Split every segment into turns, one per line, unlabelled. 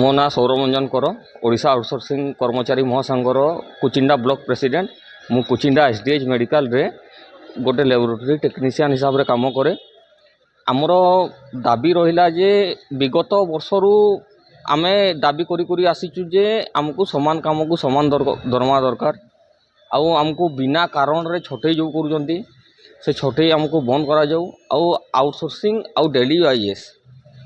मो ना सौरभरंजन कर ओडिशा आउटसोर्सिंग कर्मचारी महासंघर कुचिंडा ब्लॉक प्रेसिडेंट मु कुचिंडा एसडीएच मेडिकल रे गोटे लैबोरेटरी टेक्नीशियन हिसाब से काम करे। आमर दाबी रहिला जे विगत वर्षरु आमे दाबी करी आसीचु जे आमको समान काम को समान दरमा दरकार। आउ आमको बिना कारण रे छटई जो करूजंती से छटई आमको बंद करा जाऊ। आउ आउटसोर्सिंग आउ डेली वाइएस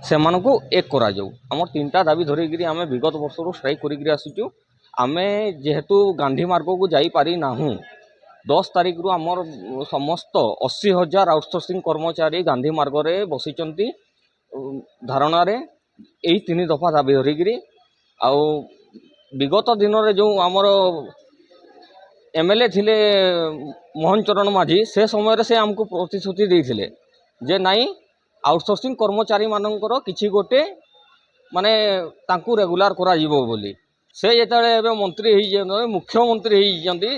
से मानको एक करा जाऊ। आमर तीनटा दाबी धरिकी आमे विगत वर्षरु स्ट्राइक करी आसीचु। आमे जेहेतु गांधी मार्ग को जाई पारी नाहु 10 तारिख रु आमर समस्त 80,000 आउटसोर्सिंग कर्मचारी गांधी मार्ग रे बसिचंती धारणा रे एई 3 दफा दाबी धरिकी। आउ विगत दिन रे जो आमर एमएलए थिले मोहन चरण माझी से समय से आमको प्रतिश्रुति देइथिले जे नाई आउटसोर्सिंग कर्मचारी मानकर किछि गोटे माने तांकू रेगुलर करा जिवो बोली। से जेतले एबे मंत्री होई मुख्यमंत्री होई जंती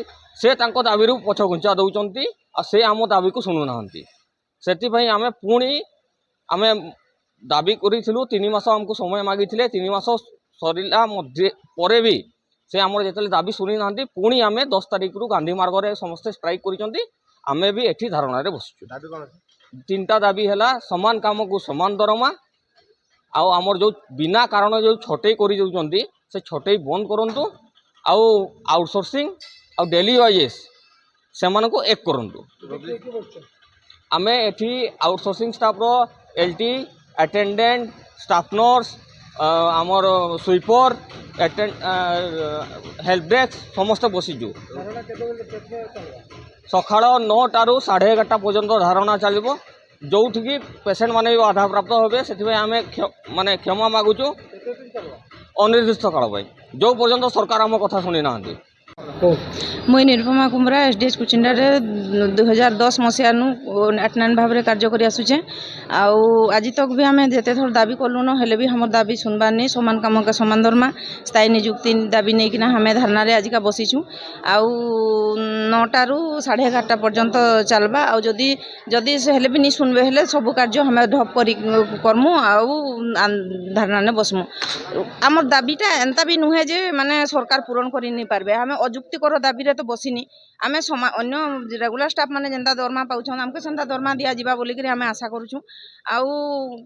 से तांको दाबी रु पछ घुंचा दउचंती आ से आम दाबी को सुनु नाहंती। सेति पई आमे पुणी आमे दाबी करिथिलु 3 मास हमको समय मागिथिले 3 मास सरिला मध्ये परे भी से आमर जेतले दाबी सुनि नाहंती। पुणी आमे 10 तारिख रु गांधी मार्ग रे समस्त स्ट्राइक करिचंती। आमे भी एठी धारणा रे बसचु। दाबी कोन तीनटा दाबी हैला समान काम को समान दरमा आउ आमर जो बिना कारण जो छटई करी जाउचंती से छटई बंद करंतु। आउ आउटसोर्सिंग आउ डेली वाइएस से मानको एक करंतु। आमे एठी आउटसोर्सिंग स्टाफ रो एलटी अटेंडेंट स्टाफ नर्स आमर स्वीपर हेल्प डेस्क समस्त बसिजु। सकाळ 9 टारू 11:30 पर्यंत धारणा चलिबो। जोठिकी पेसेंट माने बाधा प्राप्त होबे सेति आमे माने क्षमा मागुचु अनिर्दिष्ट काल भाई जो पर्यंत सरकार आम कथा शुणी ना।
मुई निरुपमा कुमरा एसडीएच कुचिंडा रे 2010 मसीहा अटनान भाव में कार्य कर आसुचे। आज तक भी आम जिते थर दाबी कलुन हेले भी हमर दाबी सुनबार नहीं। समान काम का समान दरमा स्थायी नियुक्ति दाबी नहीं कि हमें धारणा रे आजिका बसीचु। आउ 9 टारू 11:30 पर्यंत चलबा। आउ जदि जदि हेले भी नहीं सुनबे हेले सब कार्य हमें ढप करमु आउ धारणा ने बसमु। आमर दाबीटा एंता भी नुहे जे माने सरकार पूरण करि नहीं पारबे। हमें अजुक्तिकर दाबी रे तो बसिनी आमे अन्य रेगुलर स्टाफ माने जेंता दरमा पाउछन हमके सेंता दरमा दिया जिबा बोली कि हमें आशा करूछु। आउ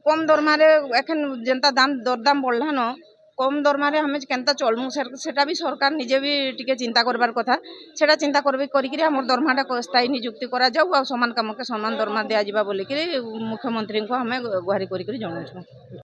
कम दरमा रे एखन जेंता दाम दरदाम बढ़ला न कम दरमा रे हमें केंता चलमु सेटा भी सरकार निजे भी टिके चिंता करबार कथा। सेटा चिंता करबे करी कि हमर दरमाटा स्थायी नियुक्ति करा जाऊ आ समान काम के समान दरमा दिया जिबा बोली कि मुख्यमंत्री को हमें गुहारी करी जणाउछु।